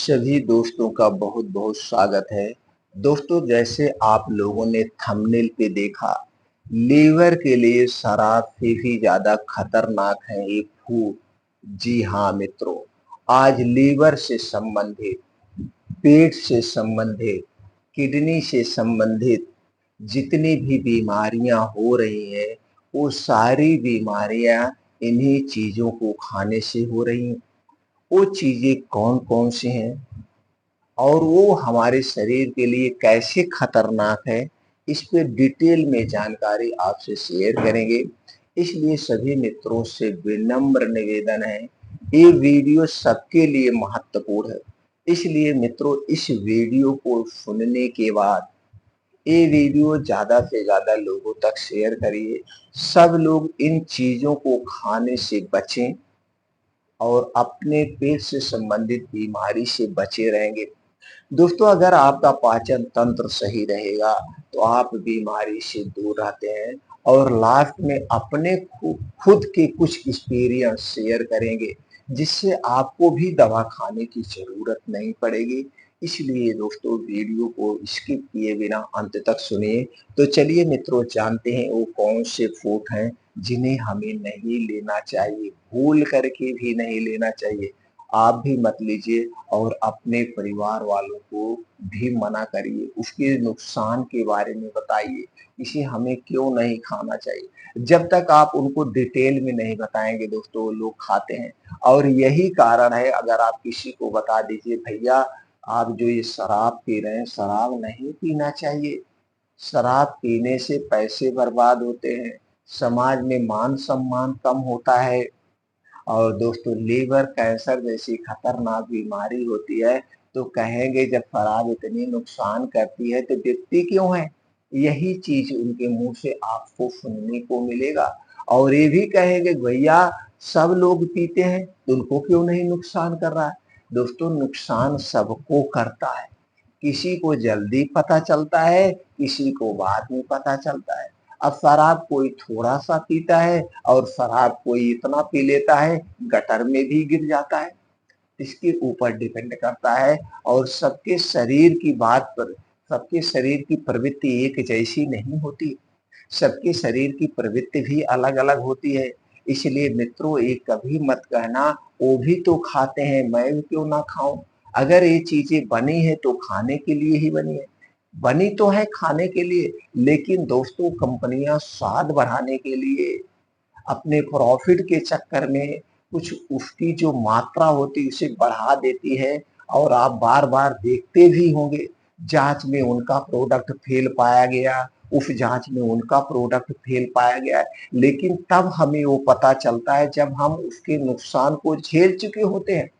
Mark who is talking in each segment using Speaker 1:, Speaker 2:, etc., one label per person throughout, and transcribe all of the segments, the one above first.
Speaker 1: सभी दोस्तों का बहुत बहुत स्वागत है। दोस्तों, जैसे आप लोगों ने थंबनेल पे देखा, लीवर के लिए शराब से भी ज्यादा खतरनाक है ये फूड। जी हाँ मित्रों, आज लीवर से संबंधित, पेट से संबंधित, किडनी से संबंधित जितनी भी बीमारियां हो रही हैं, वो सारी बीमारियां इन्हीं चीजों को खाने से हो रही हैं। वो चीजें कौन कौन सी हैं और वो हमारे शरीर के लिए कैसे खतरनाक है, इस पे डिटेल में जानकारी आपसे शेयर करेंगे। इसलिए सभी मित्रों से विनम्र निवेदन है, ये वीडियो सबके लिए महत्वपूर्ण है। इसलिए मित्रों, इस वीडियो को सुनने के बाद ये वीडियो ज्यादा से ज्यादा लोगों तक शेयर करिए। सब लोग इन चीजों को खाने से बचें और अपने पेट से संबंधित बीमारी से बचे रहेंगे। दोस्तों, अगर आपका पाचन तंत्र सही रहेगा तो आप बीमारी से दूर रहते हैं। और लास्ट में अपने खुद के कुछ एक्सपीरियंस शेयर करेंगे, जिससे आपको भी दवा खाने की जरूरत नहीं पड़ेगी। इसलिए दोस्तों, वीडियो को स्किप किए बिना अंत तक सुनिए। तो चलिए मित्रों, जानते हैं वो कौन से फूड हैं जिन्हें हमें नहीं लेना चाहिए, भूल करके भी नहीं लेना चाहिए। आप भी मत लीजिए और अपने परिवार वालों को भी मना करिए, उसके नुकसान के बारे में बताइए, इसे हमें क्यों नहीं खाना चाहिए। जब तक आप उनको डिटेल में नहीं बताएंगे दोस्तों, वो लोग खाते हैं। और यही कारण है, अगर आप किसी को बता दीजिए भैया आप जो ये शराब पी रहे हैं, शराब नहीं पीना चाहिए, शराब पीने से पैसे बर्बाद होते हैं, समाज में मान सम्मान कम होता है, और दोस्तों लीवर कैंसर जैसी खतरनाक बीमारी होती है, तो कहेंगे जब शराब इतनी नुकसान करती है तो पीती क्यों है। यही चीज उनके मुंह से आपको सुनने को मिलेगा। और ये भी कहेंगे भैया सब लोग पीते हैं तो उनको क्यों नहीं नुकसान कर रहा है। दोस्तों, नुकसान सबको करता है, किसी को जल्दी पता चलता है, किसी को बाद में पता चलता है। अब शराब कोई थोड़ा सा पीता है और शराब कोई इतना पी लेता है, गटर में भी गिर जाता है। इसके ऊपर डिपेंड करता है। और सबके शरीर की बात पर, सबके शरीर की प्रवृत्ति एक जैसी नहीं होती, सबके शरीर की प्रवृत्ति भी अलग अलग होती है। इसलिए मित्रों, ये कभी मत कहना वो भी तो खाते हैं, मैं भी क्यों ना खाऊं। अगर ये चीजें बनी है तो खाने के लिए ही बनी है, बनी तो है खाने के लिए। लेकिन दोस्तों, कंपनियां स्वाद बढ़ाने के लिए, अपने प्रॉफिट के चक्कर में कुछ उसकी जो मात्रा होती है उसे बढ़ा देती है। और आप बार बार देखते भी होंगे, जांच में उनका प्रोडक्ट फेल पाया गया, उस जांच में उनका प्रोडक्ट फेल पाया गया। लेकिन तब हमें वो पता चलता है जब हम उसके नुकसान को झेल चुके होते हैं,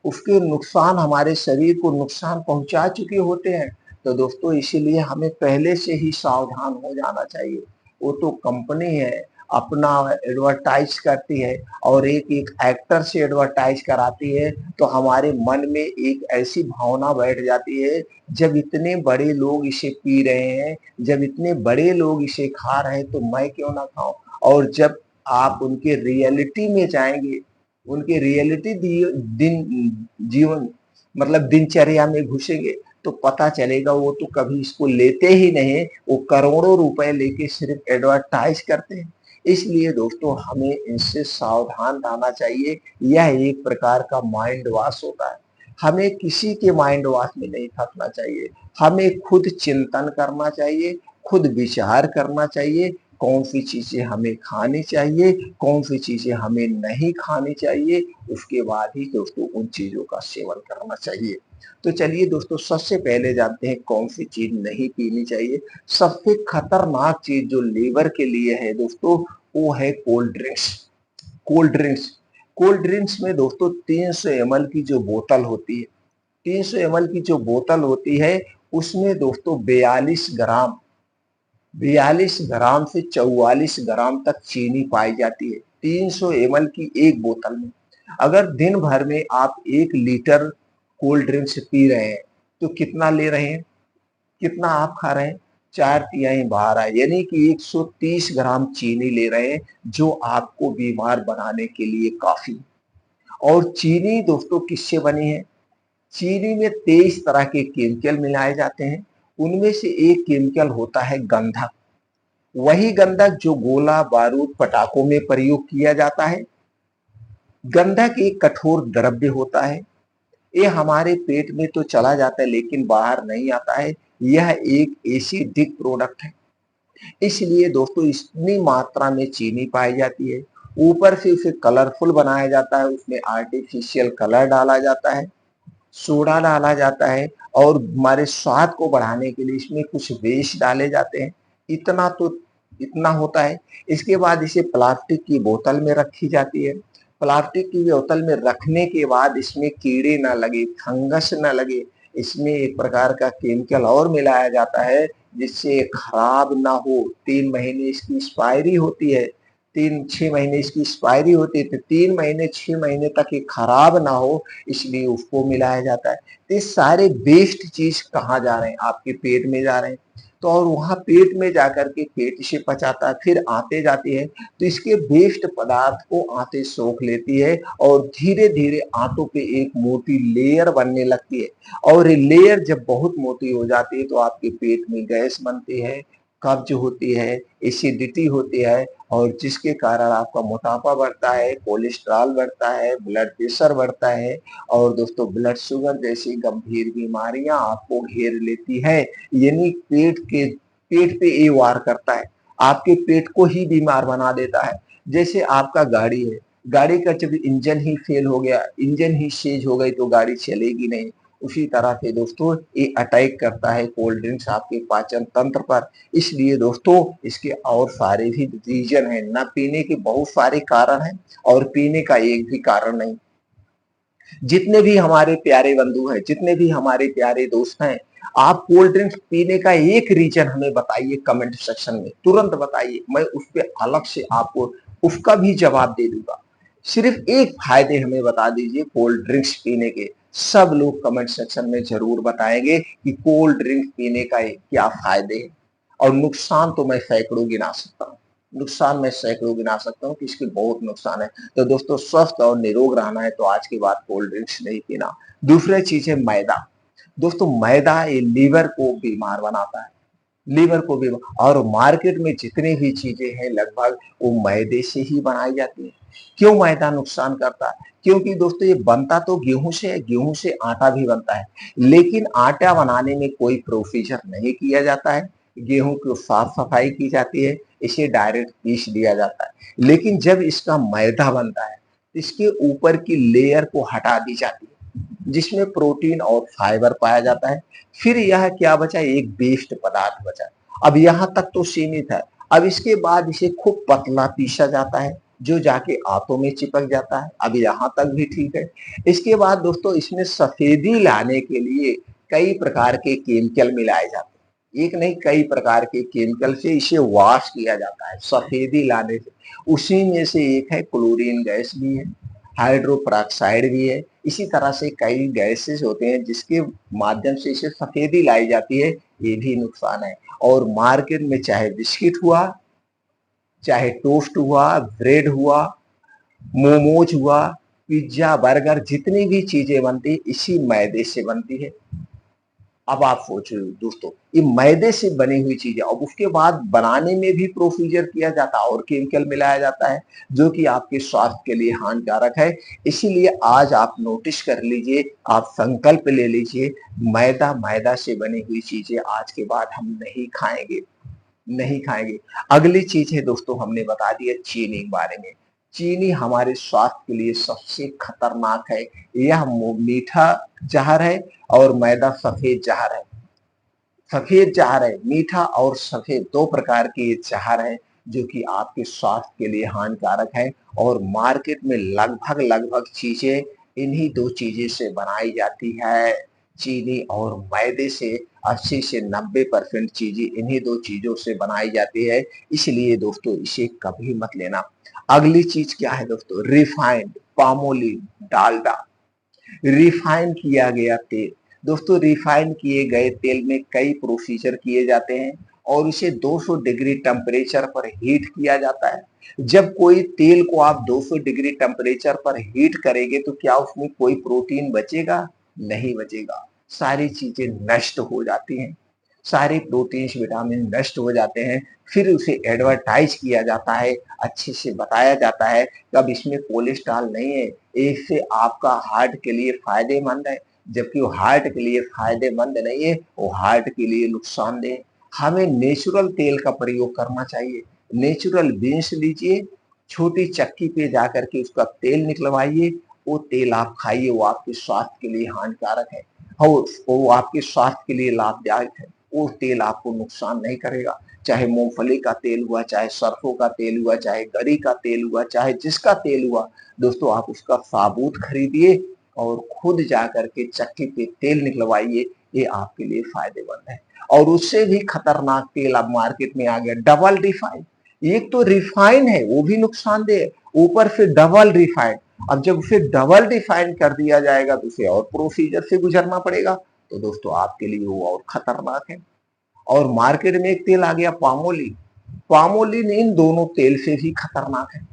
Speaker 1: उसके नुकसान हमारे शरीर को नुकसान पहुंचा चुके होते हैं। तो दोस्तों, इसीलिए हमें पहले से ही सावधान हो जाना चाहिए। वो तो कंपनी है, अपना एडवर्टाइज करती है और एक एक एक्टर से एडवर्टाइज कराती है, तो हमारे मन में एक ऐसी भावना बैठ जाती है, जब इतने बड़े लोग इसे पी रहे हैं, जब इतने बड़े लोग इसे खा रहे हैं, तो मैं क्यों ना खाऊं। और जब आप उनके रियलिटी में जाएंगे, उनके रियलिटी दिन जीवन मतलब दिनचर्या में घुसेंगे, तो पता चलेगा वो तो कभी इसको लेते ही नहीं, वो करोड़ों रुपए लेके सिर्फ एडवर्टाइज करते हैं। इसलिए दोस्तों, हमें इनसे सावधान रहना चाहिए। यह एक प्रकार का माइंड वॉश होता है, हमें किसी के माइंड वॉश में नहीं फंसना चाहिए। हमें खुद चिंतन करना चाहिए, खुद विचार करना चाहिए, कौन सी चीजें हमें खानी चाहिए, कौन सी चीजें हमें नहीं खानी चाहिए। उसके बाद ही दोस्तों उन चीजों का सेवन करना चाहिए। तो चलिए दोस्तों, सबसे पहले जानते हैं कौन सी चीज नहीं पीनी चाहिए। सबसे खतरनाक चीज जो लीवर के लिए है दोस्तों, वो है cold drinks. Cold drinks, cold drinks में दोस्तों 300 ml की जो बोतल होती है, 300 ml की जो बोतल होती है, उसमें दोस्तों 42 ग्राम, 42 ग्राम से 44 ग्राम तक चीनी पाई जाती है 300 ml की एक बोतल में। अगर दिन भर में आप 1 लीटर कोल्ड ड्रिंक्स पी रहे हैं तो कितना ले रहे हैं, कितना आप खा रहे हैं, 4 तिहाई 12, यानी कि 130 ग्राम चीनी ले रहे हैं, जो आपको बीमार बनाने के लिए काफी। और चीनी दोस्तों किससे बनी है, चीनी में 23 तरह के केमिकल मिलाए जाते हैं। उनमें से एक केमिकल होता है गंधक। वही गंधक जो गोला बारूद पटाखों में प्रयोग किया जाता है। गंधक एक कठोर द्रव्य होता है। ये हमारे पेट में तो चला जाता है लेकिन बाहर नहीं आता है। यह एक एसिडिक प्रोडक्ट है। इसलिए दोस्तों इतनी मात्रा में चीनी पाई जाती है। ऊपर से उसे कलरफुल बनाया जाता है, उसमें आर्टिफिशियल कलर डाला जाता है, सोडा डाला जाता है और हमारे स्वाद को बढ़ाने के लिए इसमें कुछ बेस डाले जाते हैं। इतना तो इतना होता है। इसके बाद इसे प्लास्टिक की बोतल में रखी जाती है। प्लास्टिक की बोतल में रखने के बाद इसमें कीड़े ना लगे, फंगस ना लगे, इसमें एक प्रकार का केमिकल और मिलाया जाता है जिससे खराब ना हो। 3 महीने इसकी एक्सपायरी होती है। 6 महीने इसकी एक्सपायरी होती है, तो 3 महीने 6 महीने तक ये खराब ना हो, इसलिए उसको मिलाया जाता है। तो ये सारे वेस्ट चीज कहाँ जा रहे हैं? आपके पेट में जा रहे हैं। तो और वहां पेट में जाकर के पेट इसे पचाता है, फिर आंतें जाती है, तो इसके वेस्ट पदार्थ को आंतें सोख लेती है और धीरे धीरे आंतों पे एक मोटी लेयर बनने लगती है। और ये लेयर जब बहुत मोटी हो जाती है तो आपके पेट में गैस बनती है, कब्ज होती है, एसिडिटी होती है और जिसके कारण आपका मोटापा बढ़ता है, कोलेस्ट्रॉल बढ़ता है, ब्लड प्रेशर बढ़ता है और दोस्तों ब्लड शुगर जैसी गंभीर बीमारियां आपको घेर लेती है। यानी पेट पे ये वार करता है, आपके पेट को ही बीमार बना देता है। जैसे आपका गाड़ी है, गाड़ी का जब इंजन ही फेल हो गया, इंजन ही सीज हो गई तो गाड़ी चलेगी नहीं। उसी तरह से दोस्तों ये अटैक करता है कोल्ड ड्रिंक्स आपके पाचन तंत्र पर। इसलिए दोस्तों इसके और सारे भी रीजन है, ना पीने के बहुत सारे कारण हैं और पीने का एक भी कारण नहीं। जितने भी हमारे प्यारे बंधु हैं, जितने भी हमारे प्यारे दोस्त हैं, आप कोल्ड ड्रिंक्स पीने का एक रीजन हमें बताइए कमेंट सेक्शन में, तुरंत बताइए। मैं उस पर अलग से आपको उसका भी जवाब दे दूंगा। सिर्फ एक फायदे हमें बता दीजिए कोल्ड ड्रिंक्स पीने के। सब लोग कमेंट सेक्शन में जरूर बताएंगे कि कोल्ड ड्रिंक्स पीने का क्या फायदे हैं। और नुकसान तो मैं सैकड़ों गिना सकता हूँ, नुकसान मैं सैकड़ों गिना सकता हूँ कि इसके बहुत नुकसान है। तो दोस्तों स्वस्थ और निरोग रहना है तो आज के बाद कोल्ड ड्रिंक्स नहीं पीना। दूसरी चीज है मैदा। दोस्तों मैदा ये लीवर को बीमार बनाता है, लीवर को भी। और मार्केट में जितनी भी चीजें हैं लगभग वो मैदे से ही बनाई जाती है। क्यों मैदा नुकसान करता है? क्योंकि दोस्तों ये बनता तो गेहूं से है, गेहूं से आटा भी बनता है, लेकिन आटा बनाने में कोई प्रोसीजर नहीं किया जाता है। गेहूं की साफ सफाई की जाती है, इसे डायरेक्ट पीस दिया जाता है। लेकिन जब इसका मैदा बनता है इसके ऊपर की लेयर को हटा दी जाती है जिसमें प्रोटीन और फाइबर पाया जाता है। फिर यह क्या बचा? एक वेस्ट पदार्थ बचा। अब यहां तक तो सीमित है। अब इसके बाद इसे खूब पतला पीसा जाता है जो जाके आंतों में चिपक जाता है। अब यहां तक भी ठीक है। इसके बाद दोस्तों इसमें सफेदी लाने के लिए कई प्रकार के केमिकल मिलाए जाते हैं। एक नहीं कई प्रकार के केमिकल से इसे वॉश किया जाता है सफेदी लाने से। उसी में से एक है क्लोरीन गैस भी है, हाइड्रोपेरोक्साइड भी है। इसी तरह से कई गैसेस होते हैं जिसके माध्यम से इसे सफेदी लाई जाती है। ये भी नुकसान है। और मार्केट में चाहे बिस्किट हुआ, चाहे टोस्ट हुआ, ब्रेड हुआ, मोमोज हुआ, पिज्जा बर्गर, जितनी भी चीजें बनती है इसी मैदे से बनती है। अब आप सोच रहे हो दोस्तों ये मैदे से बनी हुई चीज है। अब उसके बाद बनाने में भी प्रोसीजर किया जाता है और केमिकल मिलाया जाता है जो कि आपके स्वास्थ्य के लिए हानिकारक है। इसीलिए आज आप नोटिस कर लीजिए, आप संकल्प ले लीजिए, मैदा मैदा से बनी हुई चीजें आज के बाद हम नहीं खाएंगे, नहीं खाएंगे। अगली चीज है दोस्तों हमने बता दिया चीनी के बारे में। चीनी हमारे स्वास्थ्य के लिए सबसे खतरनाक है। यह मीठा जहर है और मैदा सफेद जहर है। सफेद जहर है, मीठा और सफेद दो प्रकार के ये जहर है जो कि आपके स्वास्थ्य के लिए हानिकारक है। और मार्केट में लगभग लगभग चीजें इन्हीं दो चीजें से बनाई जाती है, चीनी और मैदे से। 80 से 90% चीजें इन्हीं दो चीजों से बनाई जाती है। इसलिए दोस्तों इसे कभी मत लेना। अगली चीज क्या है दोस्तों? रिफाइंड, पामोलिन, डालडा, रिफाइन किया गया तेल। दोस्तों रिफाइन किए गए तेल में कई प्रोसीजर किए जाते हैं और इसे 200 डिग्री टेम्परेचर पर हीट किया जाता है। जब कोई तेल को आप 200 डिग्री टेम्परेचर पर हीट करेंगे तो क्या उसमें कोई प्रोटीन बचेगा? नहीं बचेगा। सारी चीजें नष्ट हो जाती हैं, सारे प्रोटीन्स विटामिन नष्ट हो जाते हैं। फिर उसे एडवर्टाइज किया जाता है, अच्छे से बताया जाता है कि अब इसमें कोलेस्ट्रॉल नहीं है, इससे आपका हार्ट के लिए फायदेमंद है, जबकि वो हार्ट के लिए फायदेमंद नहीं है, वो हार्ट के लिए नुकसानदेह है। हमें नेचुरल तेल का प्रयोग करना चाहिए। नेचुरल बीन्स लीजिए, छोटी चक्की पे जाकर के उसका तेल निकलवाइए, वो तेल आप खाइए, वो आपके स्वास्थ्य के लिए हानिकारक है और वो आपके स्वास्थ्य के लिए लाभदायक है। वो तेल आपको नुकसान नहीं करेगा। चाहे मूंगफली का तेल हुआ, चाहे सरसों का तेल हुआ, चाहे गरी का तेल हुआ, चाहे जिसका तेल हुआ, दोस्तों आप उसका साबूत खरीदिए और खुद जाकर के चक्की पे तेल निकलवाइए, ये आपके लिए फायदेमंद है। और उससे भी खतरनाक तेल अब मार्केट में आ गया, डबल रिफाइंड। एक तो रिफाइन है वो भी नुकसानदेह है, ऊपर से डबल रिफाइंड। अब जब उसे डबल रिफाइन कर दिया जाएगा तो उसे और प्रोसीजर से गुजरना पड़ेगा, तो दोस्तों आपके लिए वो और खतरनाक है। और मार्केट में एक तेल आ गया पामोलिन। पामोलिन इन दोनों तेल से भी खतरनाक है,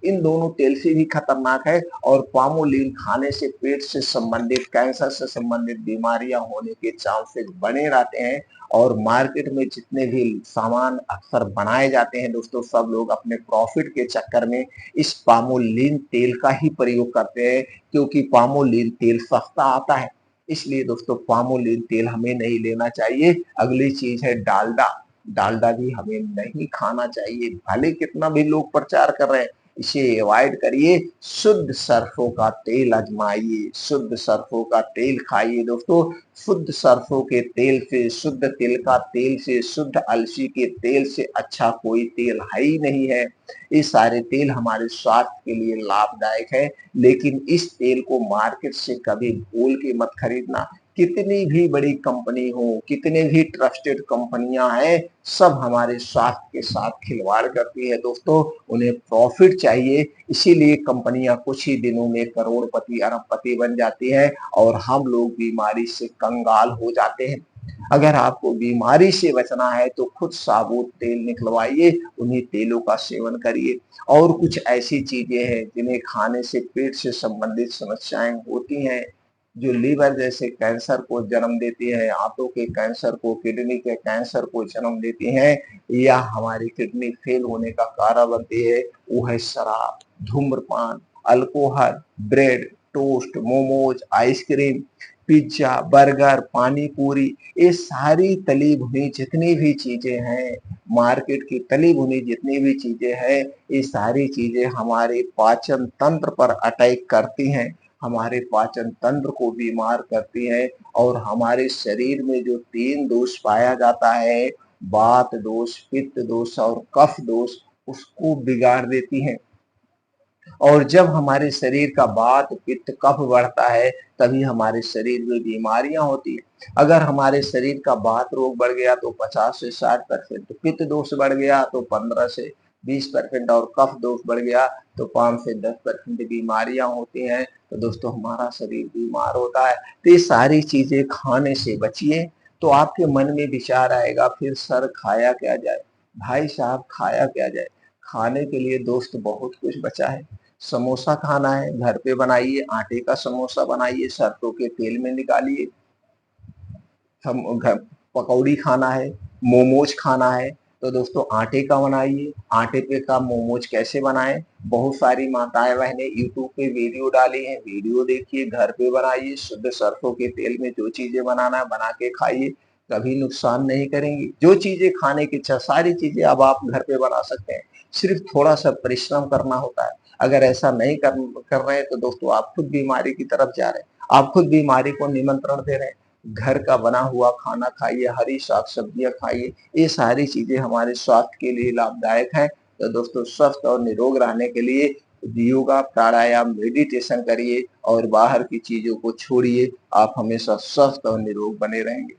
Speaker 1: इन दोनों तेल से भी खतरनाक है। और पामोलिन खाने से पेट से संबंधित, कैंसर से संबंधित बीमारियां होने के चांसेस बने रहते हैं। और मार्केट में जितने भी सामान अक्सर बनाए जाते हैं दोस्तों, सब लोग अपने प्रॉफिट के चक्कर में इस पामोलिन तेल का ही प्रयोग करते हैं, क्योंकि पामोलिन तेल सस्ता आता है। इसलिए दोस्तों पामोलिन तेल हमें नहीं लेना चाहिए। अगली चीज है डालडा। डालडा भी हमें नहीं खाना चाहिए, भले कितना भी लोग प्रचार कर रहे हैं, इसे अवॉइड करिए। शुद्ध सरसों का तेल आजमाइए, शुद्ध सरसों का तेल खाइए दोस्तों। शुद्ध सरसों के तेल से, शुद्ध तिल का तेल से, शुद्ध अलसी के तेल से अच्छा कोई तेल है ही नहीं है। ये सारे तेल हमारे स्वास्थ्य के लिए लाभदायक है, लेकिन इस तेल को मार्केट से कभी भूल के मत खरीदना। कितनी भी बड़ी कंपनी हो, कितने भी ट्रस्टेड कंपनियां हैं, सब हमारे स्वास्थ्य के साथ खिलवाड़ करती है दोस्तों। उन्हें प्रॉफिट चाहिए, इसीलिए कंपनियां कुछ ही दिनों में करोड़पति अरबपति बन जाती है और हम लोग बीमारी से कंगाल हो जाते हैं। अगर आपको बीमारी से बचना है तो खुद साबुत तेल निकलवाइए, उन्हीं तेलों का सेवन करिए। और कुछ ऐसी चीजें हैं जिन्हें खाने से पेट से संबंधित समस्याएं होती हैं, जो लीवर जैसे कैंसर को जन्म देती है, आंतों के कैंसर को, किडनी के कैंसर को जन्म देती हैं, या हमारी किडनी फेल होने का कारण बनती है, वो है शराब, धूम्रपान, alcohol, bread, toast, momos, ice cream, pizza, burger, पानी पूरी, ये सारी तली भुनी जितनी भी चीजें हैं, मार्केट की तली भुनी जितनी भी चीजें हैं, ये सारी चीजें हमारे पाचन तंत्र पर अटैक करती हैं, हमारे पाचन तंत्र को बीमार करती है। और हमारे शरीर में जो 3 दोष पाया जाता है, वात दोष, पित्त दोष और कफ दोष, उसको बिगाड़ देती हैं। और जब हमारे शरीर का वात पित्त कफ बढ़ता है, तभी हमारे शरीर में बीमारियां होती है। अगर हमारे शरीर का वात रोग बढ़ गया तो 50 से 60%, पित्त दोष बढ़ गया तो 15 से 20% और कफ दोष बढ़ गया तो 5 से 10% बीमारियां होती हैं। तो दोस्तों हमारा शरीर बीमार होता है। तो ये सारी चीजें खाने से बचिए। तो आपके मन में विचार आएगा, फिर सर खाया क्या जाए? भाई साहब खाया क्या जाए? खाने के लिए दोस्त बहुत कुछ बचा है। समोसा खाना है, घर पे बनाइए, आटे का समोसा बनाइए, सरसों के तेल में निकालिए। हम घर पकौड़ी खाना है, मोमोज खाना है, तो दोस्तों आटे का बनाइए। आटे पे का मोमोज कैसे बनाएं, बहुत सारी माताएं बहनें यूट्यूब पे वीडियो डाली हैं, वीडियो देखिए, घर पे बनाइए। शुद्ध सरसों के तेल में जो चीजें बनाना है बना के खाइए, कभी नुकसान नहीं करेंगी। जो चीजें खाने की इच्छा, सारी चीजें अब आप घर पे बना सकते हैं, सिर्फ थोड़ा सा परिश्रम करना होता है। अगर ऐसा नहीं कर रहे हैं तो दोस्तों आप खुद बीमारी की तरफ जा रहे हैं, आप खुद बीमारी को निमंत्रण दे रहे हैं। घर का बना हुआ खाना खाइए, हरी साग सब्जियां खाइए, ये सारी चीजें हमारे स्वास्थ्य के लिए लाभदायक हैं। तो दोस्तों स्वस्थ और निरोग रहने के लिए योगा, प्राणायाम, मेडिटेशन करिए और बाहर की चीजों को छोड़िए। आप हमेशा स्वस्थ और निरोग बने रहेंगे।